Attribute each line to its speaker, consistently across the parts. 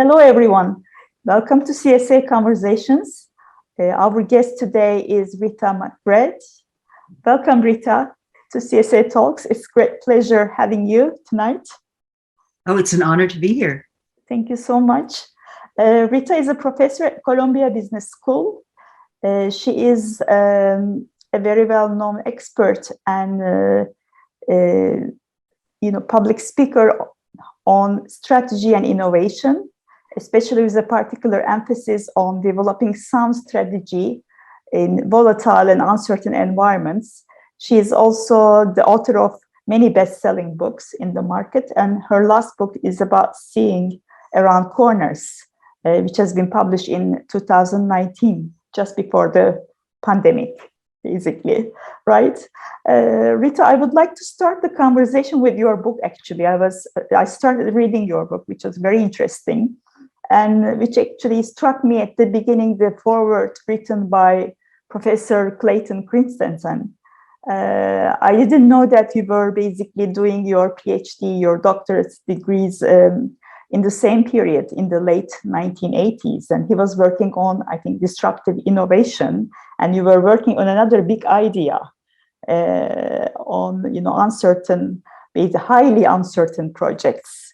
Speaker 1: Hello, everyone. Welcome to CSA Conversations. Our guest today is Rita Mc Grath. Welcome, Rita, to CSA Talks. It's a great pleasure having you tonight.
Speaker 2: Oh, it's an honor to be here.
Speaker 1: Thank you so much. Rita is a professor at Columbia Business School. She is a very well-known expert and public speaker on strategy and innovation, especially with a particular emphasis on developing sound strategy in volatile and uncertain environments. She is also the author of many best-selling books in the market, and her last book is about seeing around corners, which has been published in 2019, just before the pandemic, basically, right? Rita, I would like to start the conversation with your book, actually. I started reading your book, which was very interesting, and which actually struck me at the beginning, the foreword written by Professor Clayton Christensen. I didn't know that you were basically doing your PhD, your doctorate degrees in the same period, in the late 1980s. And he was working on, I think, disruptive innovation. And you were working on another big idea on, uncertain, highly uncertain projects.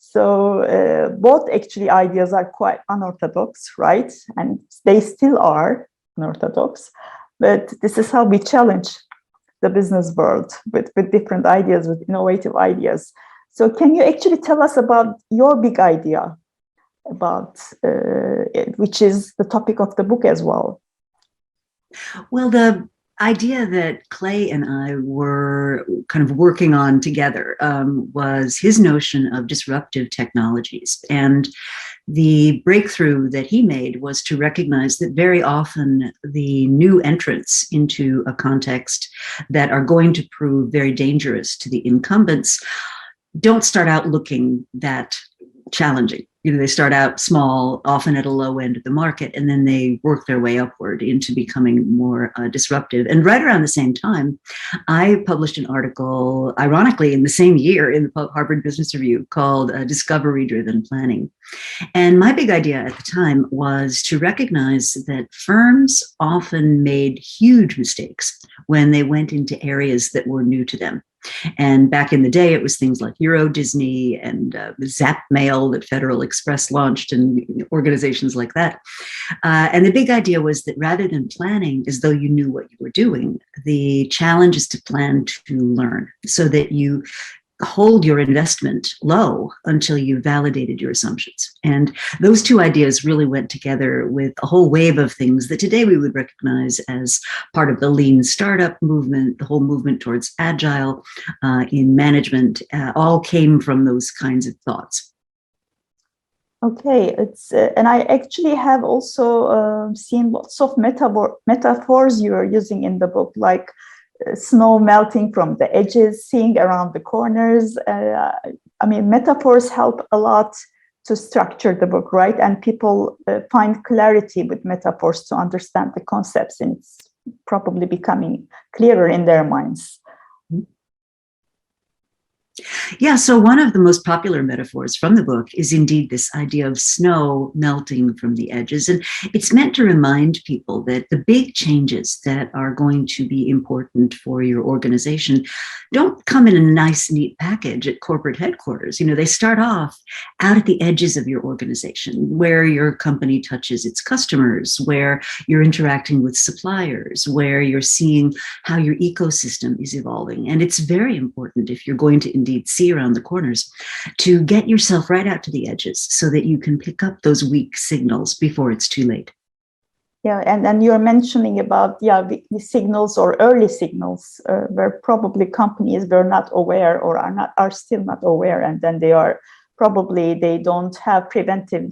Speaker 1: So both actually ideas are quite unorthodox, right? And they still are unorthodox. But this is how we challenge the business world with different ideas, with innovative ideas. So can you actually tell us about your big idea, about which is the topic of the book as well?
Speaker 2: Well, the idea that Clay and I were kind of working on together was his notion of disruptive technologies. And the breakthrough that he made was to recognize that very often the new entrants into a context that are going to prove very dangerous to the incumbents don't start out looking that challenging. They start out small, often at a low end of the market, and then they work their way upward into becoming more disruptive. And right around the same time, I published an article, ironically, in the same year in the Harvard Business Review called Discovery-Driven Planning. And my big idea at the time was to recognize that firms often made huge mistakes when they went into areas that were new to them. And back in the day, it was things like Euro Disney and Zap Mail that Federal Express launched and organizations like that. And the big idea was that rather than planning as though you knew what you were doing, the challenge is to plan to learn so that you hold your investment low until you validated your assumptions. And those two ideas really went together with a whole wave of things that today we would recognize as part of the lean startup movement, the whole movement towards agile in management, all came from those kinds of thoughts.
Speaker 1: Okay, and I actually have also seen lots of metaphors you are using in the book, like snow melting from the edges, seeing around the corners. Metaphors help a lot to structure the book, right? And people find clarity with metaphors to understand the concepts, and it's probably becoming clearer in their minds.
Speaker 2: Yeah, so one of the most popular metaphors from the book is indeed this idea of snow melting from the edges. And it's meant to remind people that the big changes that are going to be important for your organization don't come in a nice, neat package at corporate headquarters. They start off out at the edges of your organization, where your company touches its customers, where you're interacting with suppliers, where you're seeing how your ecosystem is evolving. And it's very important, if you're going to indeed see around the corners, to get yourself right out to the edges so that you can pick up those weak signals before it's too late.
Speaker 1: Yeah, and you're mentioning about the signals or early signals where probably companies were not aware or are still not aware, and then they don't have preventive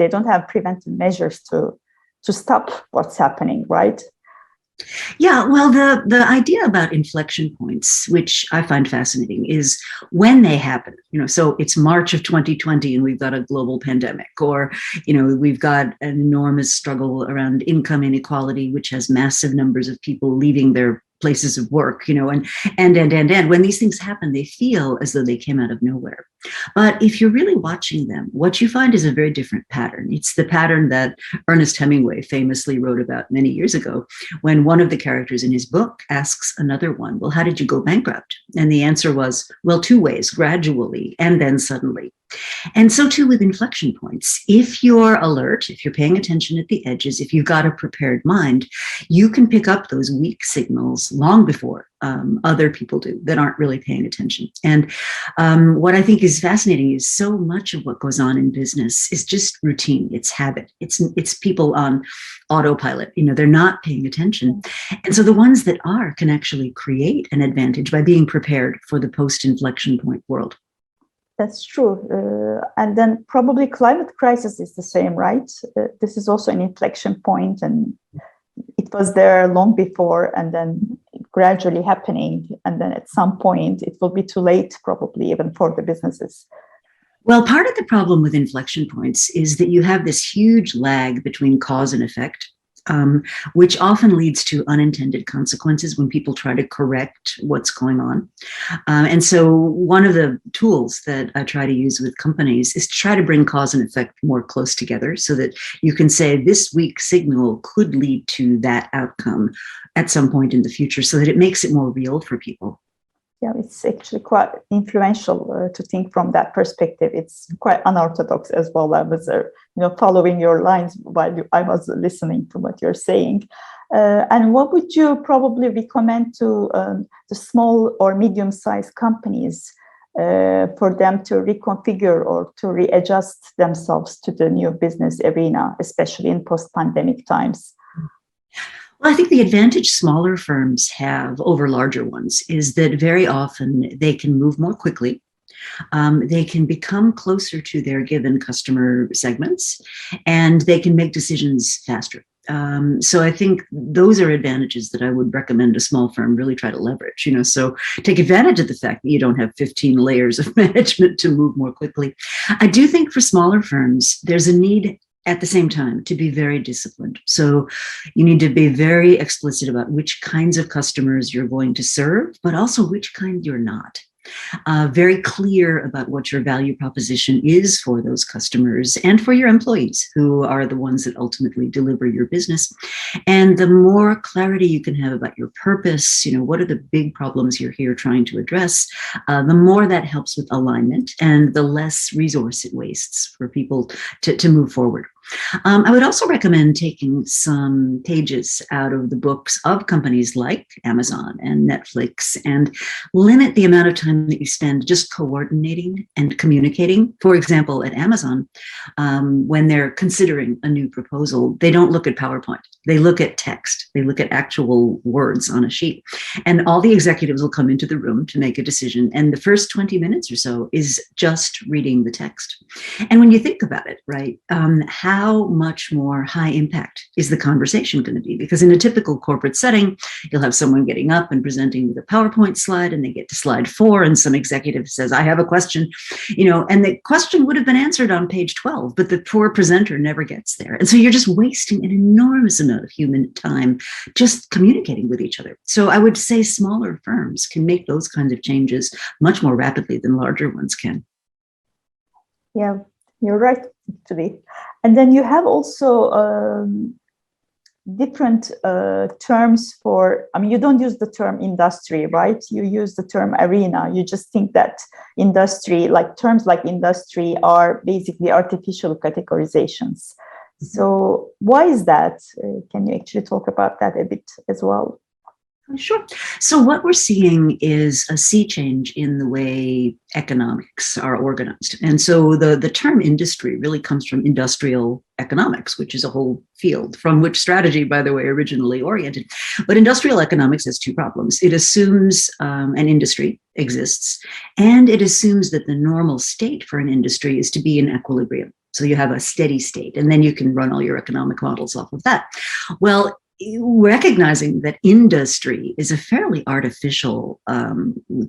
Speaker 1: measures to stop what's happening, right?
Speaker 2: Yeah, well, the idea about inflection points, which I find fascinating, is when they happen. So it's March of 2020 and we've got a global pandemic, or we've got an enormous struggle around income inequality, which has massive numbers of people leaving their places of work, and when these things happen, they feel as though they came out of nowhere. But if you're really watching them, what you find is a very different pattern. It's the pattern that Ernest Hemingway famously wrote about many years ago, when one of the characters in his book asks another one, well, how did you go bankrupt? And the answer was, well, two ways, gradually and then suddenly. And so too with inflection points. If you're alert, if you're paying attention at the edges, if you've got a prepared mind, you can pick up those weak signals long before other people do that aren't really paying attention. And what I think is fascinating is so much of what goes on in business is just routine. It's habit. It's people on autopilot. They're not paying attention. And so the ones that are can actually create an advantage by being prepared for the post-inflection point world.
Speaker 1: That's true. And then probably climate crisis is the same, right? This is also an inflection point, and it was there long before, and then gradually happening. And then at some point, it will be too late, probably even for the businesses.
Speaker 2: Well, part of the problem with inflection points is that you have this huge lag between cause and effect. Which often leads to unintended consequences when people try to correct what's going on. And so one of the tools that I try to use with companies is to try to bring cause and effect more close together so that you can say this weak signal could lead to that outcome at some point in the future, so that it makes it more real for people.
Speaker 1: Yeah, it's actually quite influential to think from that perspective. It's quite unorthodox as well. I was, following your lines while I was listening to what you're saying. And what would you probably recommend to the small or medium-sized companies for them to reconfigure or to readjust themselves to the new business arena, especially in post-pandemic times?
Speaker 2: Well, I think the advantage smaller firms have over larger ones is that very often they can move more quickly. They can become closer to their given customer segments, and they can make decisions faster. So I think those are advantages that I would recommend a small firm really try to leverage, so take advantage of the fact that you don't have 15 layers of management to move more quickly. I do think for smaller firms, there's a need at the same time to be very disciplined. So you need to be very explicit about which kinds of customers you're going to serve, but also which kind you're not. Very clear about what your value proposition is for those customers and for your employees, who are the ones that ultimately deliver your business. And the more clarity you can have about your purpose, what are the big problems you're here trying to address, the more that helps with alignment and the less resource it wastes for people to move forward. I would also recommend taking some pages out of the books of companies like Amazon and Netflix and limit the amount of time that you spend just coordinating and communicating. For example, at Amazon, when they're considering a new proposal, they don't look at PowerPoint. They look at text. They look at actual words on a sheet. And all the executives will come into the room to make a decision. And the first 20 minutes or so is just reading the text. And when you think about it, right, how much more high impact is the conversation going to be? Because in a typical corporate setting, you'll have someone getting up and presenting with a PowerPoint slide, and they get to slide 4, and some executive says, I have a question, and the question would have been answered on page 12, but the poor presenter never gets there. And so you're just wasting an enormous amount of human time just communicating with each other. So I would say smaller firms can make those kinds of changes much more rapidly than larger ones can.
Speaker 1: Yeah, you're right, actually. And then you have also different terms for, you don't use the term industry, right? You use the term arena. You just think that industry, like terms like industry, are basically artificial categorizations. So why is that? Can you actually talk about that a bit as well?
Speaker 2: Sure. So what we're seeing is a sea change in the way economics are organized. And so the term industry really comes from industrial economics, which is a whole field from which strategy, by the way, originally oriented. But industrial economics has two problems. It assumes an industry exists, and it assumes that the normal state for an industry is to be in equilibrium. So you have a steady state, and then you can run all your economic models off of that. Well, recognizing that industry is a fairly artificial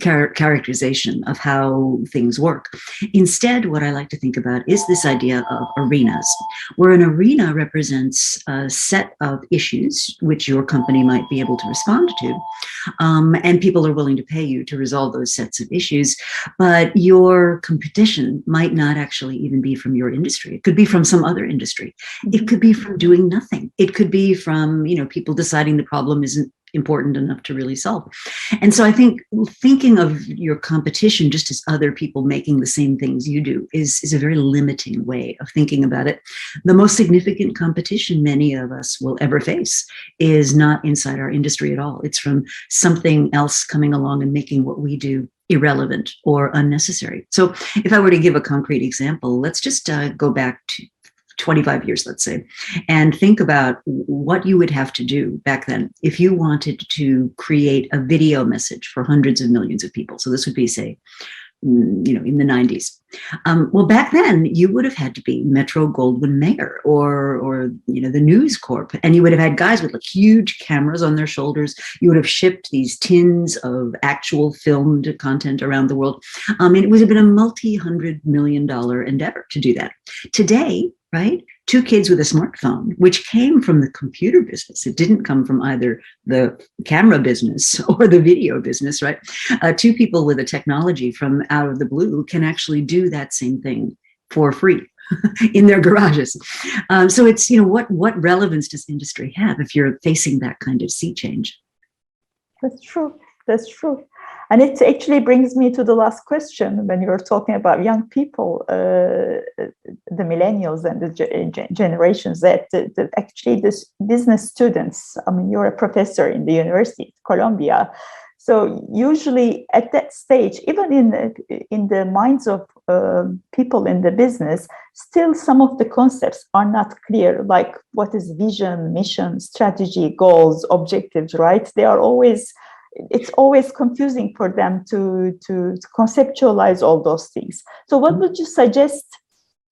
Speaker 2: characterization of how things work. Instead, what I like to think about is this idea of arenas, where an arena represents a set of issues which your company might be able to respond to, and people are willing to pay you to resolve those sets of issues, but your competition might not actually even be from your industry. It could be from some other industry. It could be from doing nothing. It could be from, people deciding the problem isn't important enough to really solve. And so I think thinking of your competition just as other people making the same things you do is a very limiting way of thinking about it. The most significant competition many of us will ever face is not inside our industry at all. It's from something else coming along and making what we do irrelevant or unnecessary. So if I were to give a concrete example, let's just go back to 25 years, let's say, and think about what you would have to do back then if you wanted to create a video message for hundreds of millions of people. So this would be, say, in the 90s. Well, back then you would have had to be Metro-Goldwyn-Mayer or the News Corp, and you would have had guys with huge cameras on their shoulders. You would have shipped these tins of actual filmed content around the world. And it would have been a multi-$100 million endeavor to do that. Today, right? Two kids with a smartphone, which came from the computer business. It didn't come from either the camera business or the video business, right? Two people with a technology from out of the blue can actually do that same thing for free in their garages. So it's, what relevance does industry have if you're facing that kind of sea change?
Speaker 1: That's true. That's true. And it actually brings me to the last question when you're talking about young people, the millennials and the generations that actually this business students. I mean, you're a professor in the University of Columbia. So usually at that stage, even in the minds of people in the business, still some of the concepts are not clear, like what is vision, mission, strategy, goals, objectives, right? It's always confusing for them to conceptualize all those things. So what would you suggest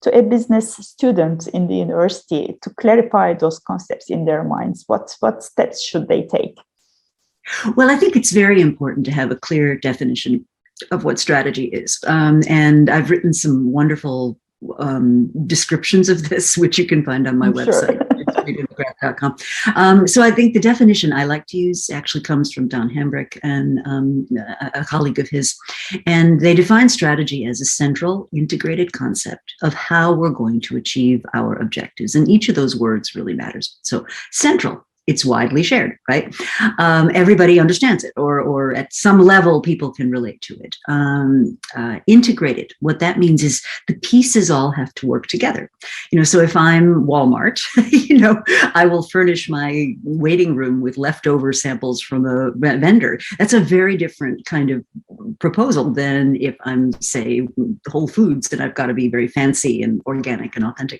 Speaker 1: to a business student in the university to clarify those concepts in their minds? What steps should they take?
Speaker 2: Well, I think it's very important to have a clear definition of what strategy is. And I've written some wonderful descriptions of this, which you can find on my website. McGrath.com. So I think the definition I like to use actually comes from Don Hambrick and a colleague of his. And they define strategy as a central integrated concept of how we're going to achieve our objectives. And each of those words really matters. So central, it's widely shared, right? Everybody understands it, or at some level, people can relate to it. Integrated, what that means is the pieces all have to work together. So if I'm Walmart, I will furnish my waiting room with leftover samples from a vendor. That's a very different kind of proposal than if I'm, say, Whole Foods, and I've got to be very fancy and organic and authentic.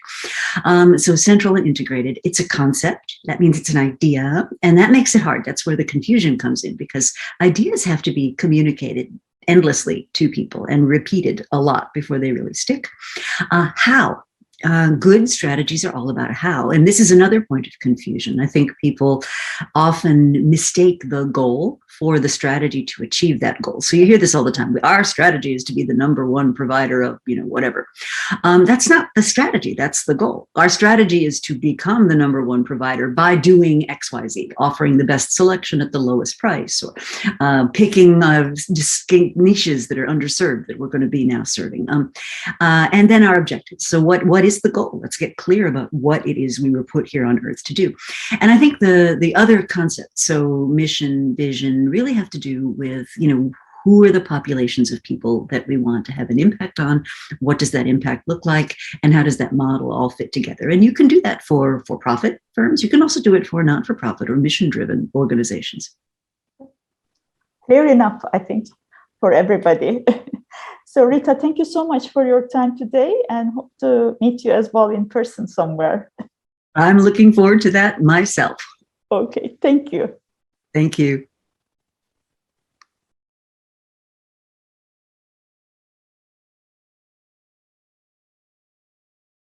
Speaker 2: So central and integrated, it's a concept. That means it's an idea, and that makes it hard. That's where the confusion comes in, because ideas have to be communicated endlessly to people and repeated a lot before they really stick. How? Good strategies are all about how. And this is another point of confusion. I think people often mistake the goal for the strategy to achieve that goal. So you hear this all the time. Our strategy is to be the number one provider of, whatever. That's not the strategy. That's the goal. Our strategy is to become the number one provider by doing XYZ, offering the best selection at the lowest price, or picking distinct niches that are underserved that we're going to be now serving. And then our objectives. So what is the goal? Let's get clear about what it is we were put here on earth to do. And I think the other concepts, so mission, vision, really have to do with, who are the populations of people that we want to have an impact on? What does that impact look like? And how does that model all fit together? And you can do that for for-profit firms. You can also do it for not-for-profit or mission-driven organizations.
Speaker 1: Clear enough, I think, for everybody. So Rita, thank you so much for your time today, and hope to meet you as well in person somewhere.
Speaker 2: I'm looking forward to that myself.
Speaker 1: Okay, thank you.
Speaker 2: Thank you.